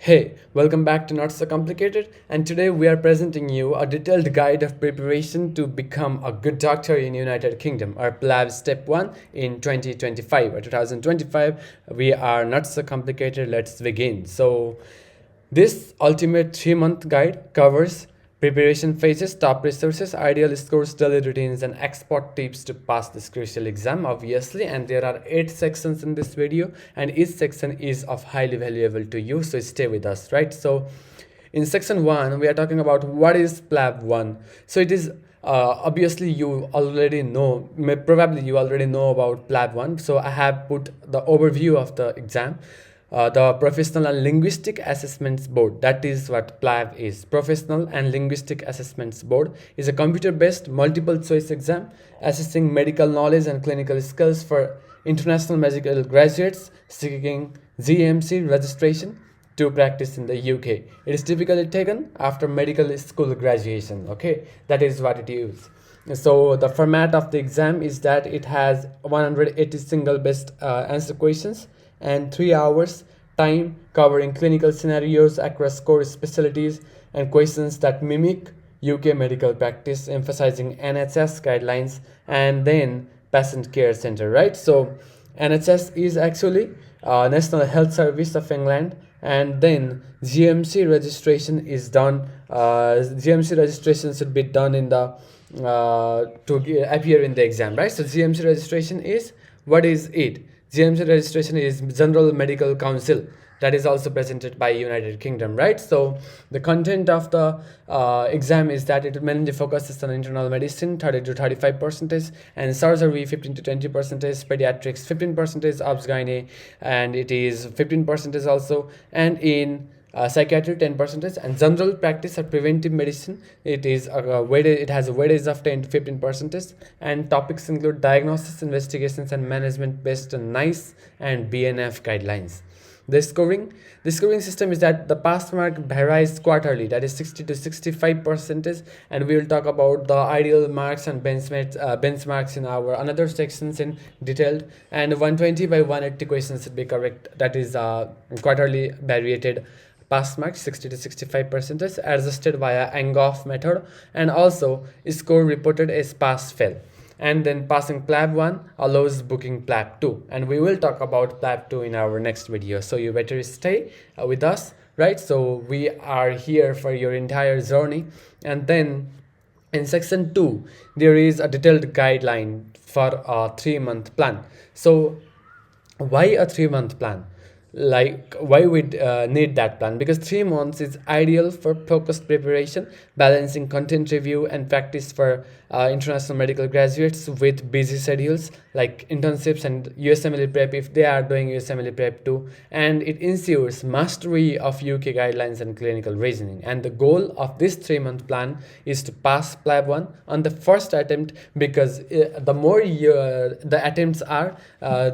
Hey, welcome back to Not So Complicated, and today we are presenting you a detailed guide of preparation to become a good doctor in United Kingdom, or PLAB Step 1 in 2025 or 2025. We are not so complicated, let's begin. So, this ultimate 3-month guide covers preparation phases, top resources, ideal scores, daily routines, and expert tips to pass this crucial exam, obviously. And there are 8 sections in this video, and each section is of highly valuable to you. So stay with us, right? So in section 1, we are talking about what is PLAB 1. So it is obviously you already know, probably you already know about PLAB 1. So I have put the overview of the exam. The Professional and Linguistic Assessments Board, that is what PLAB is. Professional and Linguistic Assessments Board is a computer-based multiple choice exam assessing medical knowledge and clinical skills for international medical graduates seeking GMC registration to practice in the UK. It is typically taken after medical school graduation. Okay, that is what it is. So the format of the exam is that it has 180 single best answer questions and 3 hours time covering clinical scenarios across core specialties and questions that mimic UK medical practice, emphasizing NHS guidelines and then patient care center, right? So NHS is actually National Health Service of England, and then GMC registration is done. GMC registration should be done in the appear in the exam, right? So GMC registration is, what is it? GMC registration is General Medical Council, that is also presented by United Kingdom, right? So the content of the exam is that it mainly focuses on internal medicine 30 to 35%, and surgery 15 to 20%, pediatrics 15%, obs gynae, and it is 15% also, and in psychiatry 10%, and general practice or preventive medicine it is it has a weightage of 10 to 15%, and topics include diagnosis, investigations, and management based on NICE and BNF guidelines. The scoring system is that the pass mark varies quarterly, that is 60 to 65%, and we will talk about the ideal marks and benchmarks in our another sections in detailed, and 120 by 180 questions should be correct, that is quarterly variated pass mark 60 to 65% adjusted via Angoff method, and also score reported as pass fail. And then passing PLAB 1 allows booking PLAB 2, and we will talk about PLAB 2 in our next video, so you better stay with us, right? So we are here for your entire journey. And then in section 2 there is a detailed guideline for a 3-month plan. So why a 3-month plan? Like, why we need that plan? Because 3 months is ideal for focused preparation, balancing content review and practice for international medical graduates with busy schedules like internships and USMLE prep if they are doing USMLE prep too, and it ensures mastery of UK guidelines and clinical reasoning. And the goal of this 3-month plan is to pass PLAB 1 on the first attempt, because the more the attempts are,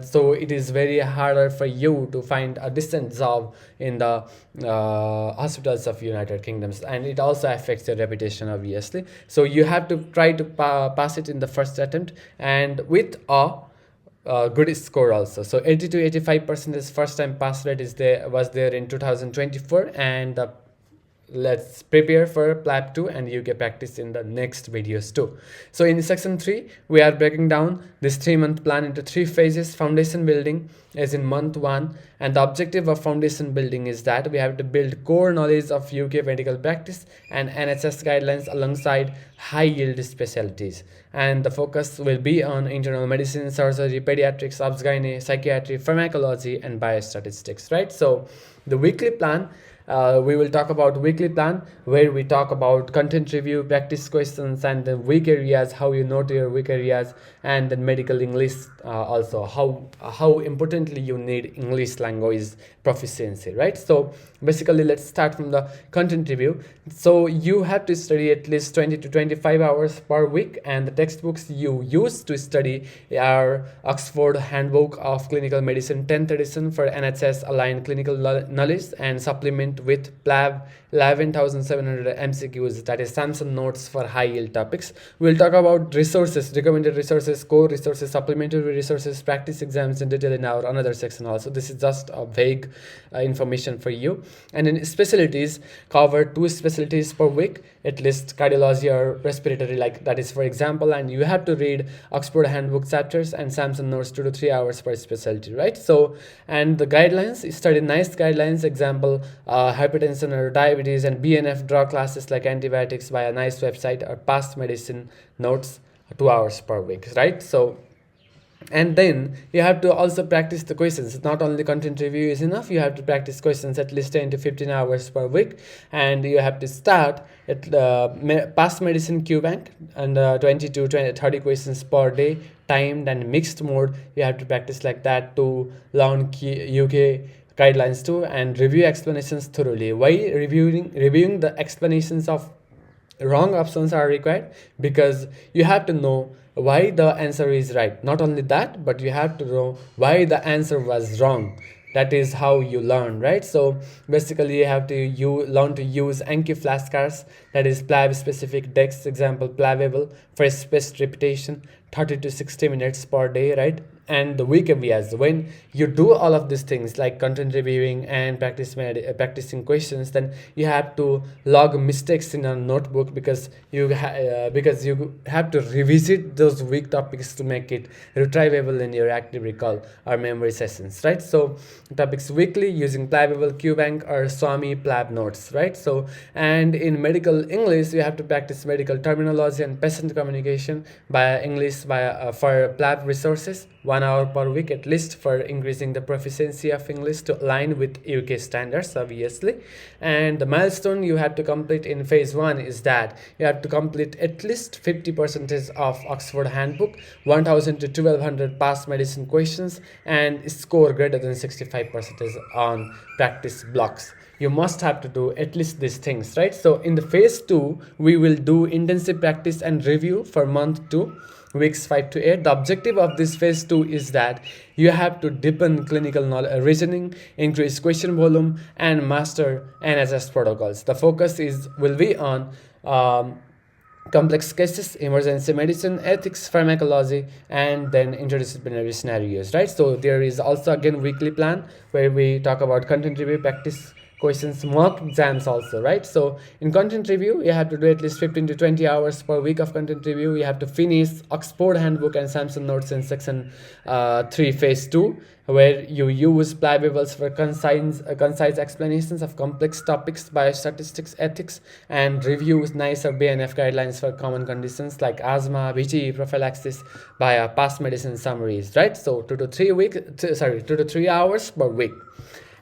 so it is very harder for you to find a decent job in the hospitals of United Kingdom, and it also affects your reputation, obviously. So you have to try to pass it in the first attempt, and with a good score also. So 80 to 85% is first time pass rate was there in 2024, and let's prepare for PLAB 2 and UK practice in the next videos too. So in section 3 we are breaking down this 3-month plan into 3 phases. Foundation building is in month 1, and the objective of foundation building is that we have to build core knowledge of UK medical practice and NHS guidelines alongside high yield specialties, and the focus will be on internal medicine, surgery, pediatrics, obs gynae, psychiatry, pharmacology, and biostatistics, right? So the weekly plan, we will talk about weekly plan, where we talk about content review, practice questions, and the weak areas, how you note your weak areas, and then medical English, also how importantly you need English language proficiency, right? So basically let's start from the content review. So you have to study at least 20 to 25 hours per week, and the textbooks you use to study are Oxford Handbook of Clinical Medicine 10th edition for NHS aligned clinical knowledge, and supplement content with PLAB 11,700 MCQs, that is Samson notes for high yield topics. We'll talk about resources, recommended resources, core resources, supplementary resources, practice exams in detail in our another section also. This is just a vague information for you. And in specialties, cover 2 specialties per week, at least cardiology or respiratory, like that is for example, and you have to read Oxford Handbook chapters and Samson notes 2 to 3 hours per specialty, right? So, and the guidelines, study nice guidelines, example, hypertension or diabetes and BNF drug classes like antibiotics by a nice website, or PassMedicine notes 2 hours per week, right? So, and then you have to also practice the questions. Not only content review is enough, you have to practice questions at least 10 to 15 hours per week, and you have to start at PassMedicine Q Bank and 20 to 30 questions per day, timed and mixed mode. You have to practice like that to learn UK guidelines too, and review explanations thoroughly. Why reviewing the explanations of wrong options are required? Because you have to know why the answer is right. Not only that, but you have to know why the answer was wrong. That is how you learn, right? So basically you have to learn to use Anki flashcards, that is PLAB specific decks, example PLABable, for spaced repetition 30 to 60 minutes per day, right? And the week areas, when you do all of these things like content reviewing and practicing questions, then you have to log mistakes in a notebook, because you have to revisit those weak topics to make it retrievable in your active recall or memory sessions, right? So topics weekly using PLABable, QBank or Swami PLAB notes, right? So, and in medical English, you have to practice medical terminology and patient communication by English for PLAB resources, 1 hour per week at least, for increasing the proficiency of English to align with UK standards, obviously. And the milestone you have to complete in phase 1 is that you have to complete at least 50% of Oxford Handbook, 1000 to 1200 PassMedicine questions, and score greater than 65% on practice blocks. You must have to do at least these things, right? So in the phase 2, we will do intensive practice and review for month 2, weeks 5 to 8. The objective of this phase 2 is that you have to deepen clinical knowledge, reasoning, increase question volume, and master NHS protocols. The focus will be on complex cases, emergency medicine, ethics, pharmacology, and then interdisciplinary scenarios, right? So there is also again weekly plan where we talk about content review, practice questions, mock exams also, right? So in content review, you have to do at least 15 to 20 hours per week of content review. You have to finish Oxford Handbook and Samson notes in section 3 phase 2, where you use PLABables for concise explanations of complex topics, biostatistics, ethics, and reviews NICE or BNF guidelines for common conditions like asthma, VTE prophylaxis via PassMedicine summaries, right? So 2 to 3 hours per week.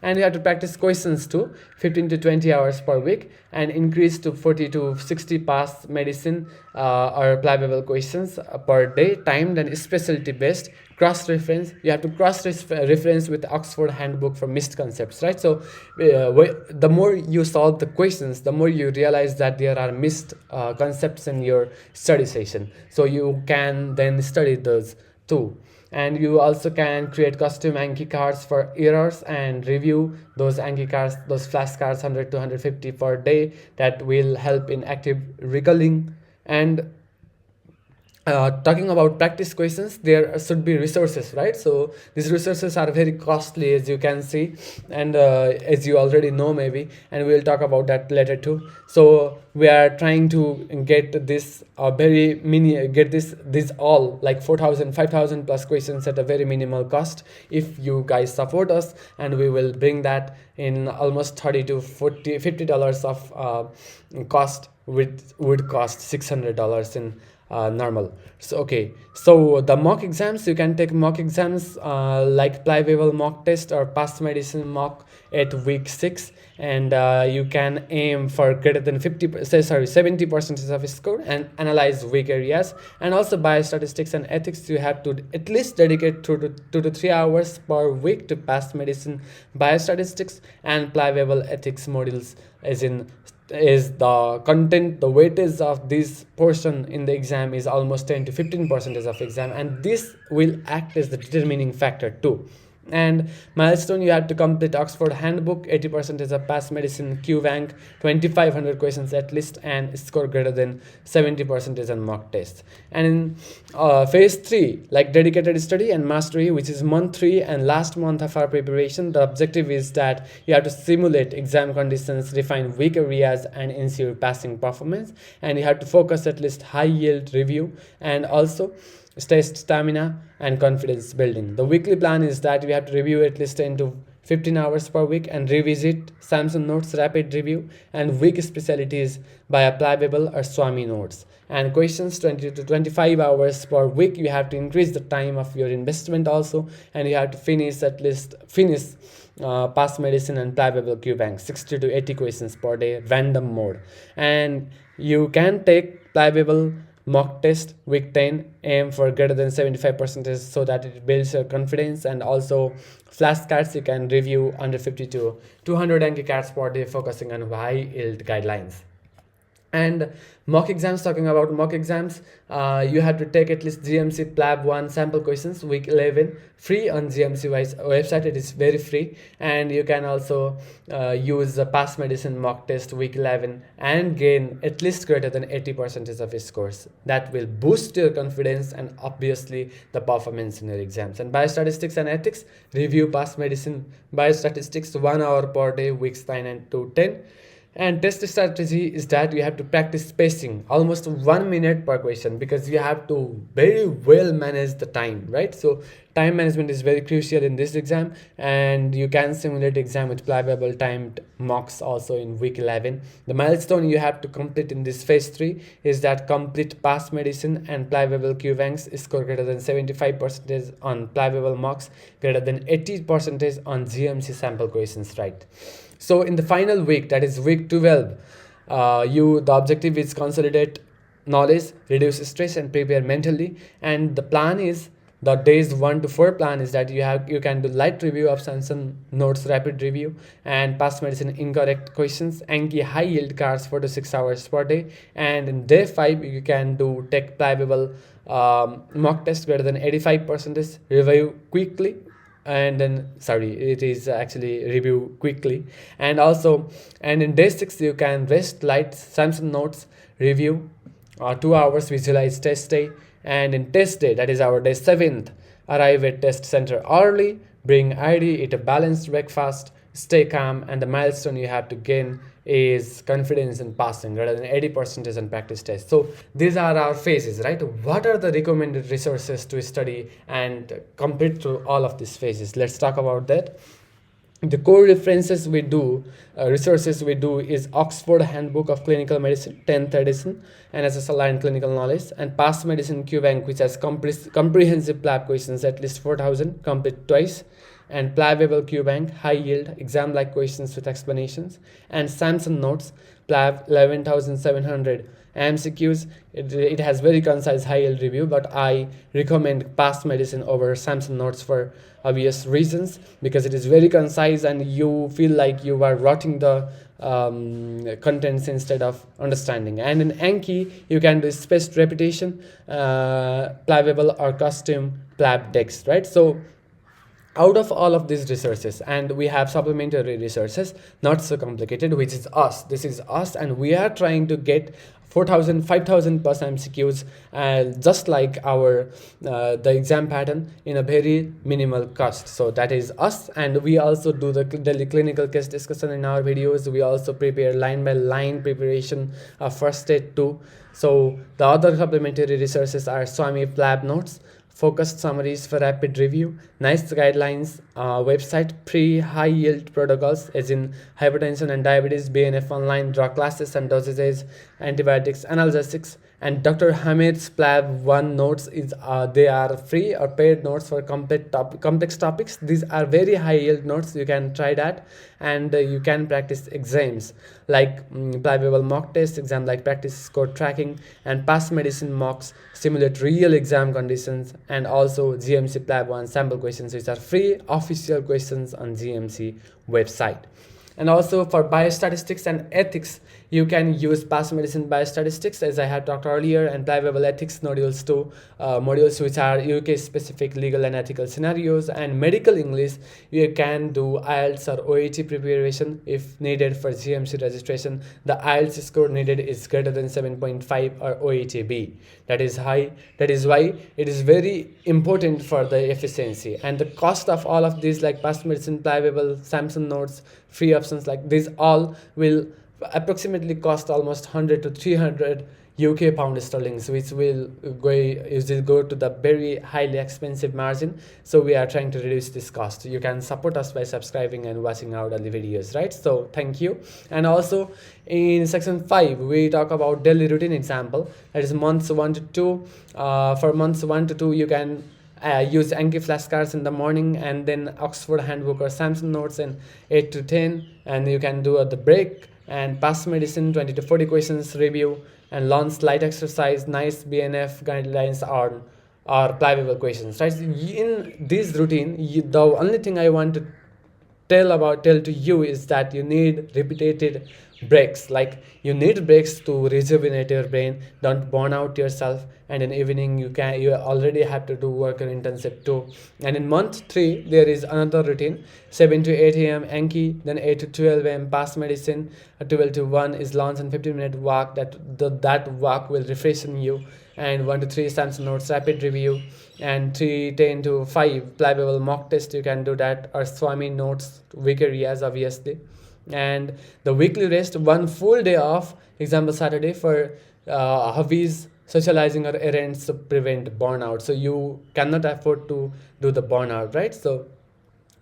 And you have to practice questions too, 15 to 20 hours per week, and increase to 40 to 60 PassMedicine or PLABable questions per day, timed and specialty based. Cross-reference, you have to cross-reference with Oxford Handbook for missed concepts, right? So the more you solve the questions, the more you realize that there are missed concepts in your study session. So you can then study those too. And you also can create custom Anki cards for errors and review those Anki cards, those flashcards, 100 to 150 per day, that will help in active recalling. And talking about practice questions, there should be resources, right? So these resources are very costly, as you can see, and as you already know maybe, and we'll talk about that later too. So we are trying to get this these all like 5,000 plus questions at a very minimal cost if you guys support us, and we will bring that in almost 30 to 40 $50 of cost, which would cost $600 in normal. So okay, so the mock exams, you can take mock exams like PLABable mock test or PassMedicine mock at week 6, and you can aim for greater than 70% of score and analyze weak areas. And also biostatistics and ethics, you have to at least dedicate 2 to 3 hours per week to PassMedicine biostatistics and PLABable ethics modules, is the content, the weightage of this portion in the exam is almost 10 to 15% of exam, and this will act as the determining factor too. And milestone, you have to complete Oxford Handbook, 80% of PassMedicine QBank, 2500 questions at least, and score greater than 70% on mock tests. And in phase 3, like dedicated study and mastery, which is month 3 and last month of our preparation, the objective is that you have to simulate exam conditions, refine weak areas, and ensure passing performance. And you have to focus at least high yield review and also test stamina and confidence building. The weekly plan is that we have to review at least 10 to 15 hours per week and revisit Samson notes, rapid review, and weak specialties by a PLABable or Swami notes. And questions 20 to 25 hours per week. You have to increase the time of your investment also, and you have to finish PassMedicine and PLABable QBank, 60 to 80 questions per day, random mode. And you can take PLABable mock test week 10, aim for greater than 75% so that it builds your confidence. And also flashcards, you can review under 50 to 200 Anki cards per day, focusing on high yield guidelines. And mock exams, talking about mock exams, you have to take at least GMC PLAB 1 sample questions week 11, free on GMC website. It is very free. And you can also use the PassMedicine mock test week 11 and gain at least greater than 80% of your scores. That will boost your confidence and obviously the performance in your exams. And biostatistics and ethics, review PassMedicine biostatistics 1 hour per day, weeks 9 and to 10. And test strategy is that you have to practice spacing almost 1 minute per question, because you have to very well manage the time, right? So time management is very crucial in this exam, and you can simulate exam with PLABable timed mocks also in week 11. The milestone you have to complete in this phase 3 is that complete PassMedicine and PLABable QBanks, score greater than 75% on PLABable mocks, greater than 80% on GMC sample questions, right? So in the final week, that is week 12, the objective is consolidate knowledge, reduce stress, and prepare mentally. And the plan is, the days 1 to 4 plan is that you can do light review of Samson notes, rapid review, and PassMedicine incorrect questions, Anki high yield cards 4 to 6 hours per day. And in day 5, you can do take PLABable mock test greater than 85%, review quickly. And then it is actually review quickly. And in day 6, you can rest light Samson notes, review 2 hours, visualize test day. And in test day, that is our day 7th, arrive at test center early, bring ID, eat a balanced breakfast, stay calm. And the milestone you have to gain is confidence in passing greater than 80% on practice test. So these are our phases, right? What are the recommended resources to study and complete through all of these phases? Let's talk about that. The core references we do, resources we do, is Oxford Handbook of Clinical Medicine, 10th edition, and SSLI and clinical knowledge, and PassMedicine QBank, which has comprehensive PLAB questions, at least 4,000, complete twice, and PLABable QBank, high yield, exam-like questions with explanations, and Samson notes, PLAB 11,700 MCQs. It has very concise high yield review, but I recommend PassMedicine over Samson notes for obvious reasons, because it is very concise and you feel like you are rotting the contents instead of understanding. And in Anki, you can do spaced repetition, PLABable or custom PLAB decks, right? So out of all of these resources, and we have supplementary resources, not so complicated, which is us. This is us, and we are trying to get 4,000, 5,000 plus MCQs, just like our the exam pattern, in a very minimal cost. So that is us. And we also do the daily clinical case discussion in our videos. We also prepare line by line preparation of first aid too. So the other supplementary resources are Swami PLAB notes, focused summaries for rapid review, NICE guidelines, website, high yield protocols, as in hypertension and diabetes, BNF online, drug classes and dosages, antibiotics, analgesics, and Dr. Hamid's PLAB 1 notes they are free or paid notes for complex topics. These are very high yield notes. You can try that, and you can practice exams like PLABable mock test, exam like practice score tracking, and PassMedicine mocks simulate real exam conditions, and also GMC PLAB 1 sample questions, which are free official questions on GMC website. And also for biostatistics and ethics, you can use PassMedicine biostatistics, as I had talked earlier, and PLABable ethics modules too, modules which are UK specific legal and ethical scenarios, and medical English. You can do IELTS or OET preparation if needed for GMC registration. The IELTS score needed is greater than 7.5 or OET-B. That is high. That is why it is very important for the efficiency. And the cost of all of these, like PassMedicine, PLABable, Samsung Notes, free options like these, all will approximately cost almost 100 to 300 UK pound sterling, which will go to the very highly expensive margin. So we are trying to reduce this cost. You can support us by subscribing and watching our daily videos, right? So thank you. And also in section 5 we talk about daily routine example, that is months 1 to 2. For months 1 to 2 you can use Anki flashcards in the morning, and then Oxford Handbook or Samsung Notes in 8 to 10, and you can do at the break, and PassMedicine 20 to 40 questions review, and launch light exercise, nice BNF guidelines or PLABable questions, right? In this routine, the only thing I want to tell to you is that you need repeated breaks. Like, you need breaks to rejuvenate your brain. Don't burn out yourself. And in evening you already have to do work and internship too. And in month 3 there is another routine: 7 to 8 a.m. Anki, then 8 to 12 a.m. PassMedicine, 12 to 1 is lunch and 15-minute walk. That walk will refreshen you. And 1 to 3 Samsung Notes rapid review, and 3:10 to 5 PLABable mock test. You can do that, or Swami Notes weak areas, obviously. And the weekly rest, 1 full day off, example Saturday, for hobbies, socializing, or errands to prevent burnout. So you cannot afford to do the burnout, right? So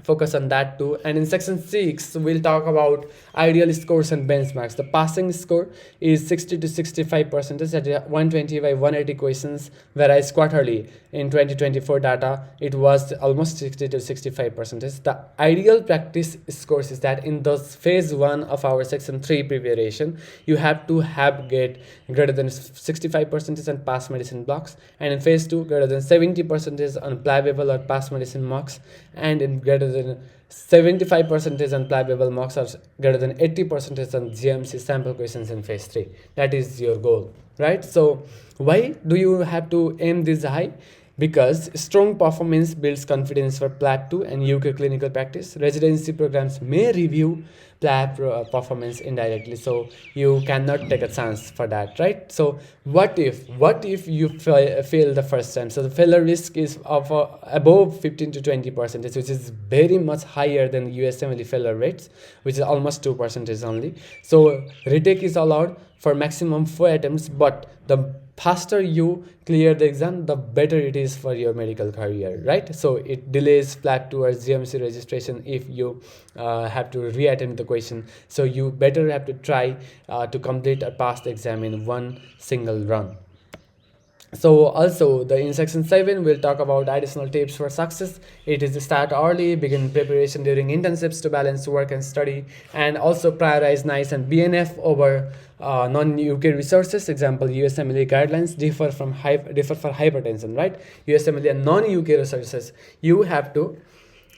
focus on that too. And in section 6 we'll talk about ideal scores and benchmarks. The passing score is 60 to 65% at 120 by 180 questions, whereas quarterly in 2024 data it was almost 60 to 65%. The ideal practice scores is that in the phase 1 of our section 3 preparation, you have to get greater than 65% on PassMedicine blocks, and in phase 2 greater than 70% on PLABable or PassMedicine mocks, and in greater than 75% on PLABable mocks, or greater than 80% on GMC sample questions in phase 3. That is your goal, right? So why do you have to aim this high? Because strong performance builds confidence for PLAB 2 and UK clinical practice. Residency programs may review PLAB performance indirectly, so you cannot take a chance for that, right? So what if you fail the first time? So the failure risk is of above 15 to 20%, which is very much higher than USMLE failure rates, which is almost 2% only. So retake is allowed for maximum 4 attempts, but the faster you clear the exam, the better it is for your medical career, right? So it delays PLAB towards GMC registration if you have to reattempt the question. So you better have to try to complete or pass the exam in one single run. So also in section 7 we'll talk about additional tips for success. It is to start early, begin preparation during internships to balance work and study, and also prioritize NICE and BNF over non-UK resources. Example, USMLE guidelines differ for hypertension, right? USMLE and non-UK resources, you have to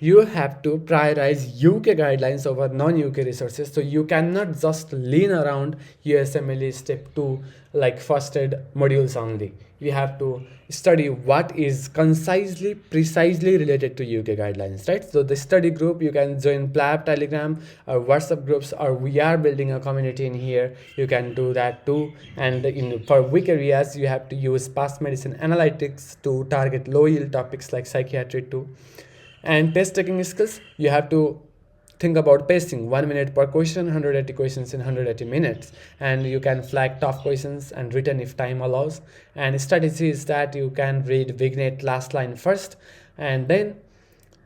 prioritize UK guidelines over non-UK resources. So you cannot just lean around USMLE step 2 like first aid modules only. You have to study what is precisely related to UK guidelines, right? So the study group, you can join PLAB Telegram or WhatsApp groups, or we are building a community in here. You can do that too. And for weak areas, you have to use PassMedicine analytics to target low yield topics like psychiatry too. And test taking skills, you have to think about pacing, 1 minute per question, 180 questions in 180 minutes, and you can flag tough questions and written if time allows. And strategy is that you can read vignette last line first, and then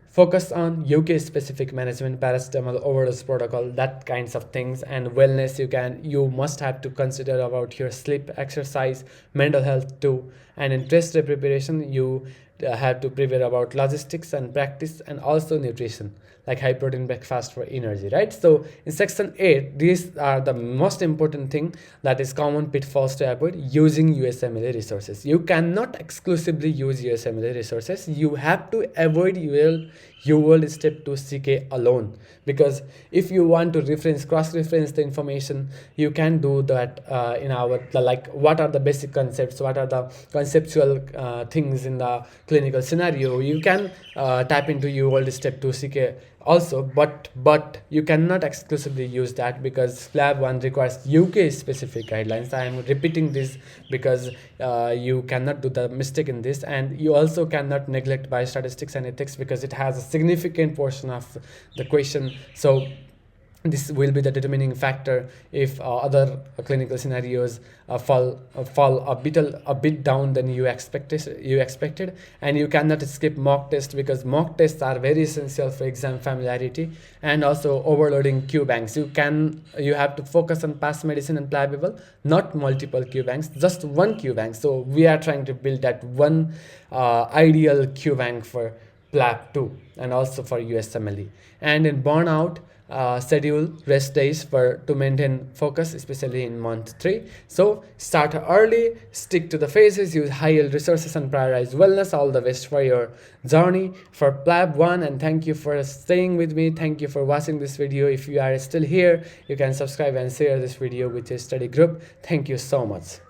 focus on UK specific management, paracetamol overdose protocol, that kinds of things. And wellness, you must have to consider about your sleep, exercise, mental health too. And in test preparation, you have to prepare about logistics and practice, and also nutrition. like high protein breakfast for energy, right? So in section 8, these are the most important thing that is common pitfalls to avoid using USMLE resources. You cannot exclusively use USMLE resources. You have to avoid UL step 2 CK alone, because if you want to cross-reference the information, you can do that in our, like, what are the basic concepts, what are the conceptual things in the clinical scenario. You can tap into UL step 2 CK also, but you cannot exclusively use that, because PLAB 1 requires UK specific guidelines. I am repeating this because you cannot do the mistake in this, and you also cannot neglect biostatistics and ethics, because it has a significant portion of the question. So this will be the determining factor if other clinical scenarios fall a bit down than you expected. And you cannot skip mock test, because mock tests are very essential for exam familiarity, and also overloading Q banks. You have to focus on PassMedicine and PLABable, not multiple Q banks, just one Q bank. So we are trying to build that one ideal Q bank for PLAB 2 and also for USMLE. And in burnout, schedule rest days to maintain focus, especially in month 3. So start early, stick to the phases, use high yield resources, and prioritize wellness. All the best for your journey for PLAB 1, and thank you for staying with me. Thank you for watching this video. If you are still here, you can subscribe and share this video with your study group. Thank you so much.